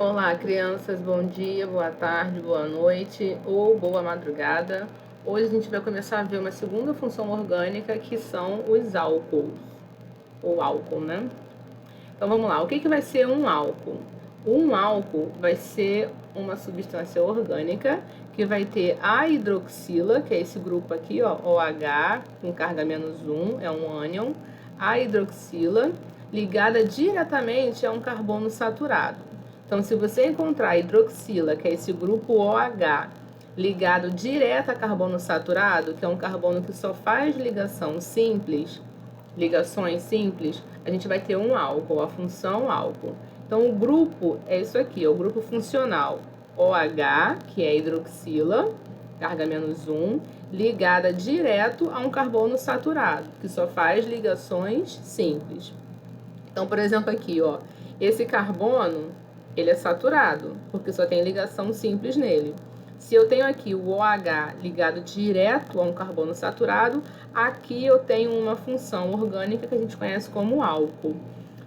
Olá, crianças, bom dia, boa tarde, boa noite ou boa madrugada. Hoje a gente vai começar a ver uma segunda função orgânica que são os álcools, ou álcool, né? Então vamos lá, o que vai ser um álcool? Um álcool vai ser uma substância orgânica que vai ter a hidroxila, que é esse grupo aqui, ó, OH, com carga -1, é um ânion, a hidroxila, ligada diretamente a um carbono saturado. Então, se você encontrar a hidroxila, que é esse grupo OH, ligado direto a carbono saturado, que é um carbono que só faz ligações simples, a gente vai ter um álcool, a função álcool. Então, o grupo é isso aqui, é o grupo funcional OH, que é a hidroxila, carga -1, ligada direto a um carbono saturado, que só faz ligações simples. Então, por exemplo, aqui, ó, esse carbono, ele é saturado, porque só tem ligação simples nele. Se eu tenho aqui o OH ligado direto a um carbono saturado, aqui eu tenho uma função orgânica que a gente conhece como álcool.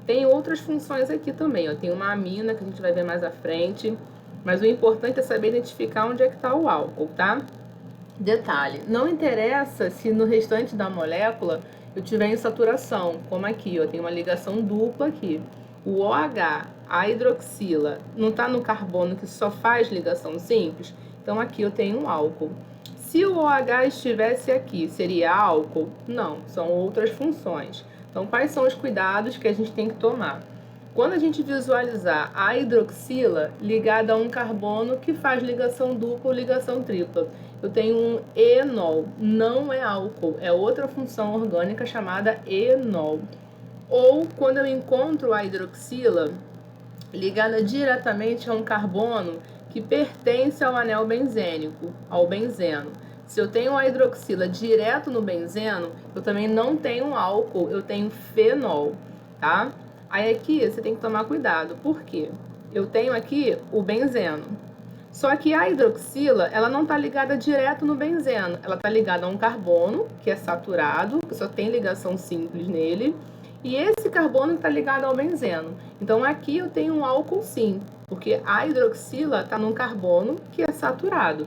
Tem outras funções aqui também, ó, tem uma amina que a gente vai ver mais à frente, mas o importante é saber identificar onde é que está o álcool, tá? Detalhe, não interessa se no restante da molécula eu tiver insaturação, como aqui, ó, tem uma ligação dupla aqui. O OH, a hidroxila, não está no carbono que só faz ligação simples? Então aqui eu tenho um álcool. Se o OH estivesse aqui, seria álcool? Não, são outras funções. Então quais são os cuidados que a gente tem que tomar? Quando a gente visualizar a hidroxila ligada a um carbono que faz ligação dupla ou ligação tripla, eu tenho um enol, não é álcool, é outra função orgânica chamada enol. Ou quando eu encontro a hidroxila ligada diretamente a um carbono que pertence ao anel benzênico, ao benzeno. Se eu tenho a hidroxila direto no benzeno, eu também não tenho álcool, eu tenho fenol, tá? Aí aqui você tem que tomar cuidado, por quê? Eu tenho aqui o benzeno. Só que a hidroxila, ela não está ligada direto no benzeno, ela está ligada a um carbono, que é saturado, que só tem ligação simples nele, e esse carbono está ligado ao benzeno. Então aqui eu tenho um álcool sim, porque a hidroxila está num carbono que é saturado.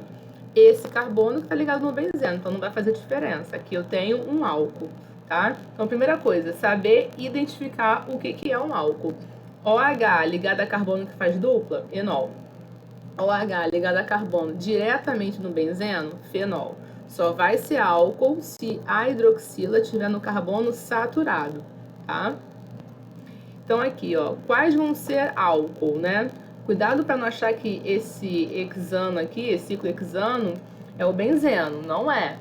Esse carbono está ligado no benzeno, então não vai fazer diferença. Aqui eu tenho um álcool, tá? Então, primeira coisa, saber identificar o que é um álcool. OH ligado a carbono que faz dupla, enol. OH ligado a carbono diretamente no benzeno, fenol. Só vai ser álcool se a hidroxila estiver no carbono saturado, tá? Então aqui, ó, quais vão ser álcool, né? Cuidado para não achar que esse hexano aqui, esse ciclo hexano, é o benzeno, não é.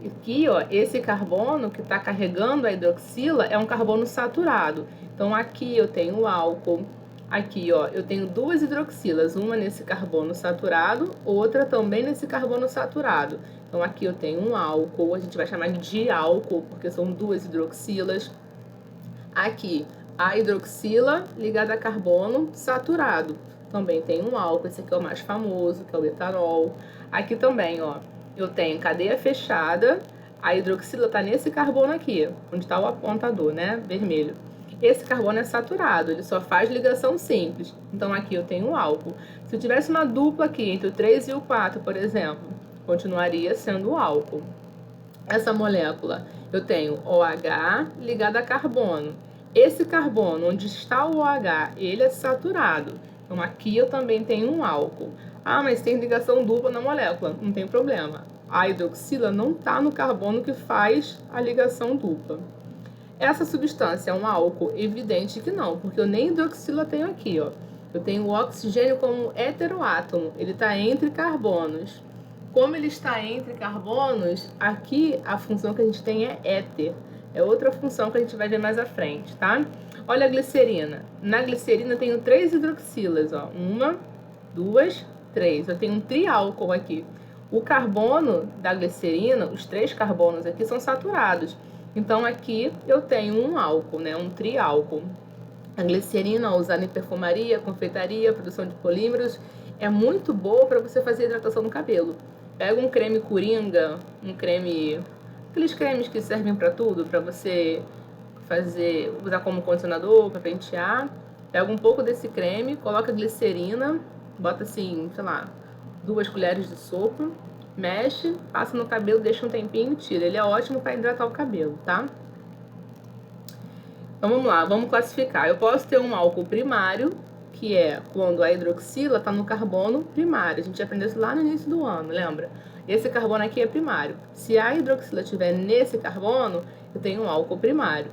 Aqui, ó, esse carbono que está carregando a hidroxila é um carbono saturado. Então aqui eu tenho o álcool. Aqui, ó, eu tenho duas hidroxilas, uma nesse carbono saturado, outra também nesse carbono saturado. Então aqui eu tenho um álcool, a gente vai chamar de diálcool, porque são duas hidroxilas. Aqui, a hidroxila ligada a carbono saturado. Também tem um álcool, esse aqui é o mais famoso, que é o etanol. Aqui também, ó, eu tenho cadeia fechada, a hidroxila está nesse carbono aqui, onde está o apontador, né, vermelho. Esse carbono é saturado, ele só faz ligação simples. Então aqui eu tenho um álcool. Se eu tivesse uma dupla aqui entre o 3 e o 4, por exemplo, continuaria sendo o álcool. Essa molécula, eu tenho OH ligado a carbono. Esse carbono, onde está o OH, ele é saturado. Então aqui eu também tenho um álcool. Ah, mas tem ligação dupla na molécula. Não tem problema. A hidroxila não está no carbono que faz a ligação dupla. Essa substância é um álcool? Evidente que não, porque eu nem hidroxila tenho aqui, ó. Eu tenho o oxigênio como heteroátomo, ele está entre carbonos. Como ele está entre carbonos, aqui a função que a gente tem é éter. É outra função que a gente vai ver mais à frente, tá? Olha a glicerina. Na glicerina eu tenho 3 hidroxilas, ó. 1, 2, 3. Eu tenho um triálcool aqui. O carbono da glicerina, os 3 carbonos aqui, são saturados. Então aqui eu tenho um álcool, né? Um triálcool. A glicerina usada em perfumaria, confeitaria, produção de polímeros, é muito boa para você fazer hidratação no cabelo. Pega um creme coringa, um creme, aqueles cremes que servem para tudo, para você fazer, usar como condicionador, para pentear. Pega um pouco desse creme, coloca glicerina, bota assim, sei lá, 2 colheres de sopa, mexe, passa no cabelo, deixa um tempinho e tira. Ele é ótimo para hidratar o cabelo, tá? Então vamos lá, vamos classificar. Eu posso ter um álcool primário, que é quando a hidroxila está no carbono primário. A gente aprendeu isso lá no início do ano, lembra? Esse carbono aqui é primário. Se a hidroxila estiver nesse carbono, eu tenho um álcool primário.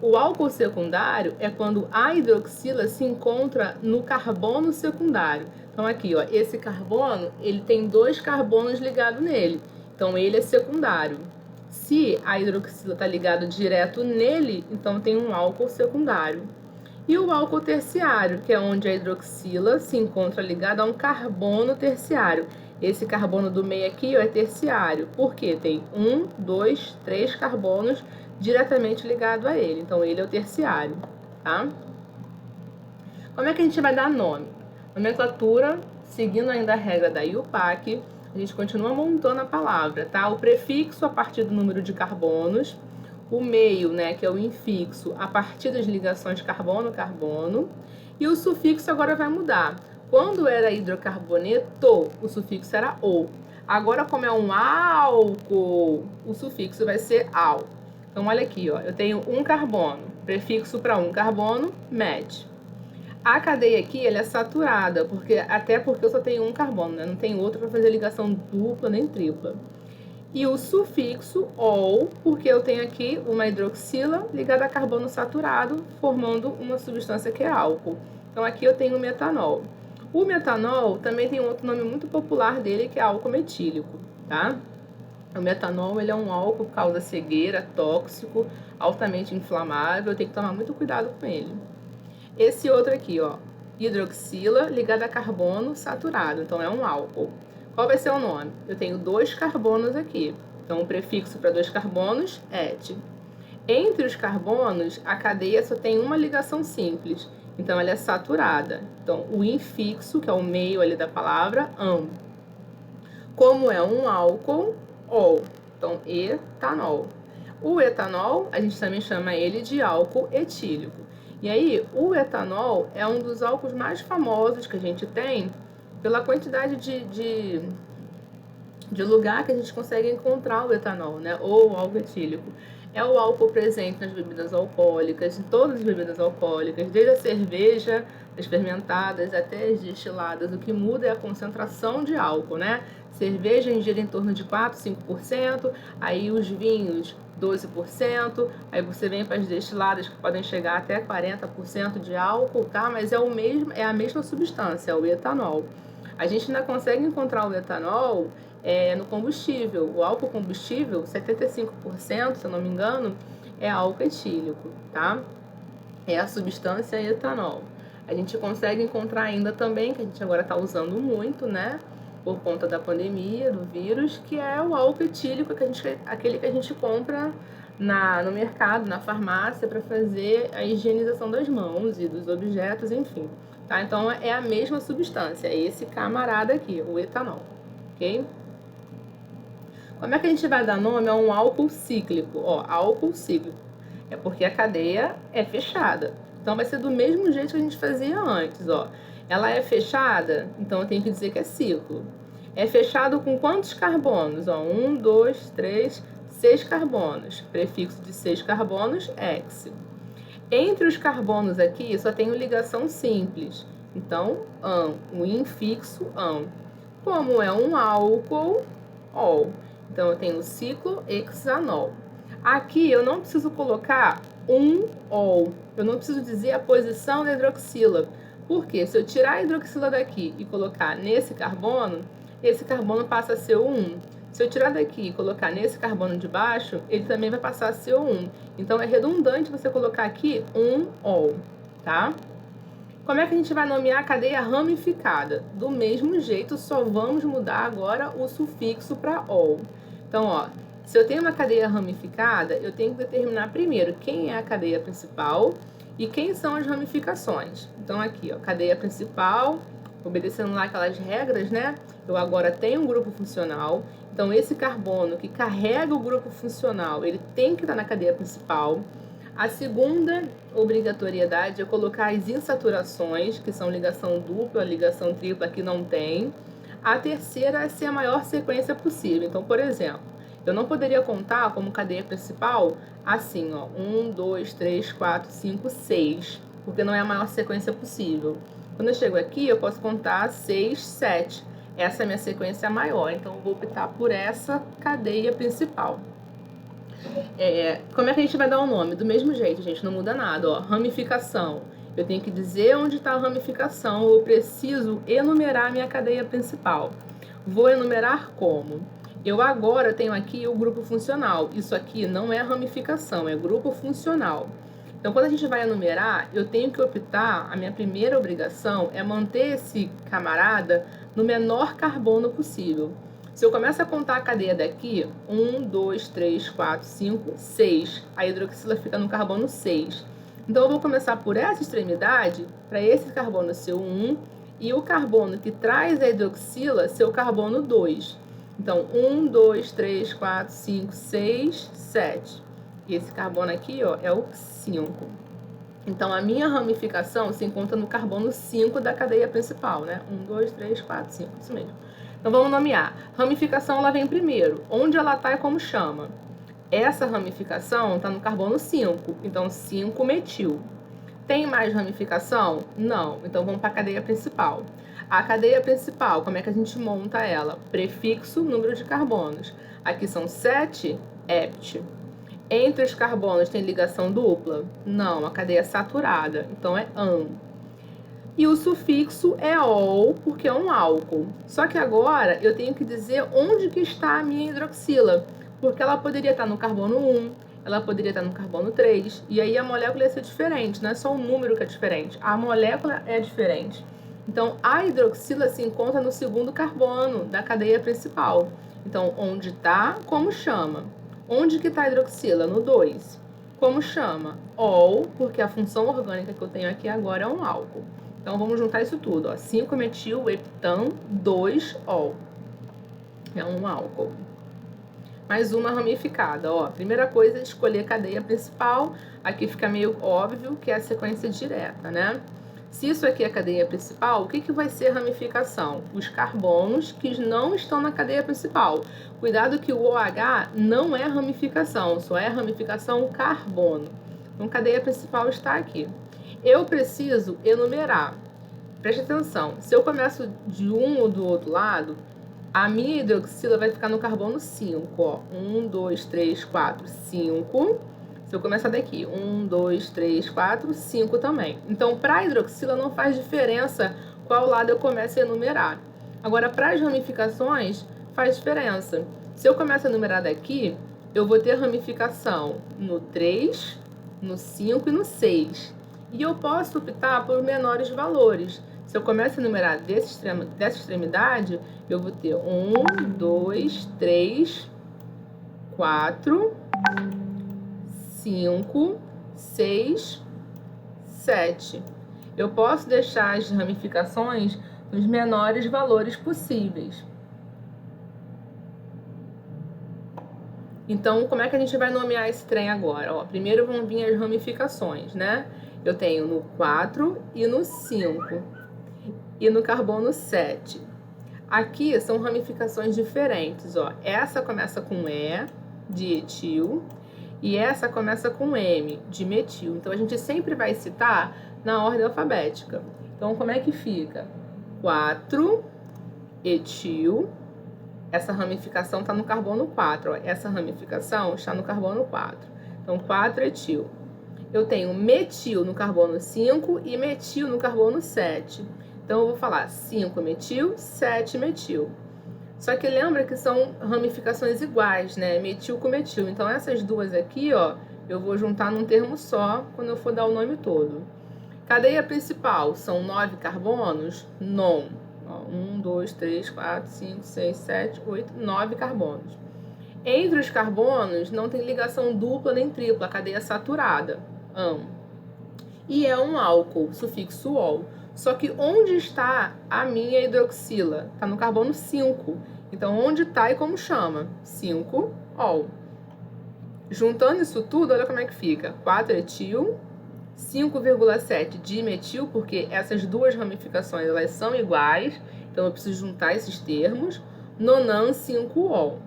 O álcool secundário é quando a hidroxila se encontra no carbono secundário. Então aqui, ó, esse carbono, ele tem 2 carbonos ligados nele. Então ele é secundário. Se a hidroxila está ligada direto nele, então tem um álcool secundário. E o álcool terciário, que é onde a hidroxila se encontra ligada a um carbono terciário. Esse carbono do meio aqui, ó, é terciário, porque tem 1, 2, 3 carbonos diretamente ligado a ele. Então, ele é o terciário, tá? Como é que a gente vai dar nome? Nomenclatura, seguindo ainda a regra da IUPAC, a gente continua montando a palavra, tá? O prefixo a partir do número de carbonos, o meio, né, que é o infixo, a partir das ligações carbono-carbono, e o sufixo agora vai mudar. Quando era hidrocarboneto, o sufixo era "o". Agora, como é um álcool, o sufixo vai ser "al". Então, olha aqui, ó, eu tenho um carbono, prefixo para um carbono, met. A cadeia aqui, ela é saturada, até porque eu só tenho um carbono, né? Não tem outro para fazer ligação dupla nem tripla. E o sufixo "ol", porque eu tenho aqui uma hidroxila ligada a carbono saturado, formando uma substância que é álcool. Então, aqui eu tenho o metanol. O metanol também tem um outro nome muito popular dele, que é álcool metílico, tá? O metanol, ele é um álcool que causa cegueira, tóxico, altamente inflamável, tem que tomar muito cuidado com ele. Esse outro aqui, ó, hidroxila ligada a carbono saturado, então é um álcool. Qual vai ser o nome? Eu tenho 2 carbonos aqui, então o prefixo para 2 carbonos, et. Entre os carbonos, a cadeia só tem uma ligação simples, então ela é saturada. Então o infixo, que é o meio ali da palavra, am. Como é um álcool, ol, então etanol. O etanol, a gente também chama ele de álcool etílico. E aí, o etanol é um dos álcools mais famosos que a gente tem pela quantidade de lugar que a gente consegue encontrar o etanol, né? Ou o álcool etílico. É o álcool presente nas bebidas alcoólicas, em todas as bebidas alcoólicas, desde a cerveja, as fermentadas até as destiladas. O que muda é a concentração de álcool, né? Cerveja ingira em torno de 4, 5%, aí os vinhos 12%, aí você vem para as destiladas que podem chegar até 40% de álcool, tá? Mas é a mesma substância, é o etanol. A gente ainda consegue encontrar o etanol no combustível. O álcool combustível, 75%, se eu não me engano, é álcool etílico, tá? É a substância etanol. A gente consegue encontrar ainda também, que a gente agora está usando muito, né? Por conta da pandemia, do vírus, que é o álcool etílico, aquele que a gente compra no mercado, na farmácia, para fazer a higienização das mãos e dos objetos, enfim. Tá? Então, é a mesma substância, é esse camarada aqui, o etanol, ok? Como é que a gente vai dar nome a um álcool cíclico? Ó, álcool cíclico. É porque a cadeia é fechada. Então, vai ser do mesmo jeito que a gente fazia antes, ó. Ela é fechada, então eu tenho que dizer que é ciclo. É fechado com quantos carbonos? Ó, 1, 2, 3, 6 carbonos. Prefixo de 6 carbonos, ex. Entre os carbonos aqui, só tenho ligação simples. Então, am, o infixo, am. Como é um álcool, ol. Então, eu tenho ciclo hexanol. Aqui, eu não preciso colocar um ol. Eu não preciso dizer a posição da hidroxila. Porque se eu tirar a hidroxila daqui e colocar nesse carbono, esse carbono passa a ser o 1. Se eu tirar daqui e colocar nesse carbono de baixo, ele também vai passar a ser o 1. Então, é redundante você colocar aqui um ol, tá? Como é que a gente vai nomear a cadeia ramificada? Do mesmo jeito, só vamos mudar agora o sufixo para ol. Então, ó, se eu tenho uma cadeia ramificada, eu tenho que determinar primeiro quem é a cadeia principal e quem são as ramificações. Então, aqui, ó, cadeia principal, obedecendo lá aquelas regras, né? Eu agora tenho um grupo funcional. Então, esse carbono que carrega o grupo funcional, ele tem que estar na cadeia principal. A segunda obrigatoriedade é colocar as insaturações, que são ligação dupla, ligação tripla, que não tem. A terceira é ser a maior sequência possível. Então, por exemplo, eu não poderia contar como cadeia principal assim, ó, 1, 2, 3, 4, 5, 6, porque não é a maior sequência possível. Quando eu chego aqui, eu posso contar 6, 7. Essa é a minha sequência maior, então eu vou optar por essa cadeia principal. Como é que a gente vai dar o nome? Do mesmo jeito, gente, não muda nada, ó. Ramificação. Eu tenho que dizer onde está a ramificação, eu preciso enumerar a minha cadeia principal. Vou enumerar como? Eu agora tenho aqui o grupo funcional. Isso aqui não é ramificação, é grupo funcional. Então, quando a gente vai enumerar, eu tenho que optar, a minha primeira obrigação é manter esse camarada no menor carbono possível. Se eu começo a contar a cadeia daqui, 1, 2, 3, 4, 5, 6, a hidroxila fica no carbono 6. Então, eu vou começar por essa extremidade, para esse carbono ser o 1, e o carbono que traz a hidroxila ser o carbono 2. Então, 1, 2, 3, 4, 5, 6, 7. E esse carbono aqui, ó, é o 5. Então, a minha ramificação se encontra no carbono 5 da cadeia principal, né? 1, 2, 3, 4, 5, isso mesmo. Então, vamos nomear. Ramificação, ela vem primeiro. Onde ela está e como chama? Essa ramificação está no carbono 5, então 5-metil. Tem mais ramificação? Não. Então, vamos para a cadeia principal. A cadeia principal, como é que a gente monta ela? Prefixo, número de carbonos. Aqui são 7, hept. Entre os carbonos tem ligação dupla? Não, a cadeia é saturada, então é an. E o sufixo é ol, porque é um álcool. Só que agora eu tenho que dizer onde que está a minha hidroxila, porque ela poderia estar no carbono 1, ela poderia estar no carbono 3, e aí a molécula ia ser diferente, não é só o número que é diferente, a molécula é diferente. Então, a hidroxila se encontra no segundo carbono da cadeia principal. Então, onde está, como chama? Onde que está a hidroxila? No 2. Como chama? Ol, porque a função orgânica que eu tenho aqui agora é um álcool. Então, vamos juntar isso tudo, ó. 5-metil, heptan, 2-ol. É um álcool. Mais uma ramificada, ó. Primeira coisa é escolher a cadeia principal. Aqui fica meio óbvio que é a sequência direta, né? Se isso aqui é a cadeia principal, o que vai ser ramificação? Os carbonos que não estão na cadeia principal. Cuidado que o OH não é ramificação, só é ramificação carbono. Então, a cadeia principal está aqui. Eu preciso enumerar. Preste atenção, se eu começo de um ou do outro lado, a minha hidroxila vai ficar no carbono 5, ó. 1, 2, 3, 4, 5. Se eu começar daqui, 1, 2, 3, 4, 5 também. Então, para a hidroxila não faz diferença qual lado eu comece a enumerar. Agora, para as ramificações, faz diferença. Se eu começo a enumerar daqui, eu vou ter ramificação no 3, no 5 e no 6. E eu posso optar por menores valores. Se eu começo a enumerar dessa extremidade, eu vou ter 1, 2, 3, 4... 5, 6, 7. Eu posso deixar as ramificações nos menores valores possíveis. Então, como é que a gente vai nomear esse trem agora? Ó, primeiro vão vir as ramificações, né? Eu tenho no 4 e no 5. E no carbono 7. Aqui são ramificações diferentes, ó. Essa começa com E, de etil. E essa começa com M, de metil. Então, a gente sempre vai citar na ordem alfabética. Então, como é que fica? 4, etil. Essa ramificação está no carbono 4. Ó. Essa ramificação está no carbono 4. Então, 4 etil. Eu tenho metil no carbono 5 e metil no carbono 7. Então, eu vou falar 5 metil, 7 metil. Só que lembra que são ramificações iguais, né? Metil com metil. Então, essas duas aqui, ó, eu vou juntar num termo só quando eu for dar o nome todo. Cadeia principal são 9 carbonos? Non. 1, 2, 3, 4, 5, 6, 7, 8, 9 carbonos. Entre os carbonos não tem ligação dupla nem tripla, a cadeia é saturada. Am. E é um álcool, sufixo ol. Só que onde está a minha hidroxila? Está no carbono 5. Então, onde está e como chama? 5-ol. Juntando isso tudo, olha como é que fica. 4-etil, 5,7 dimetil, porque essas duas ramificações elas são iguais, então eu preciso juntar esses termos. Nonan, 5-ol.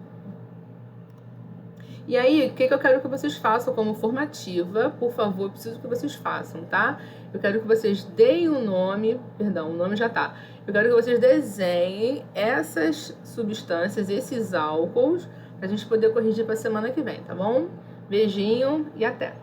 E aí, o que eu quero que vocês façam como formativa? Por favor, eu preciso que vocês façam, tá? Eu quero que vocês deem o nome, perdão, o nome já tá. Eu quero que vocês desenhem essas substâncias, esses álcools, pra gente poder corrigir pra semana que vem, tá bom? Beijinho e até!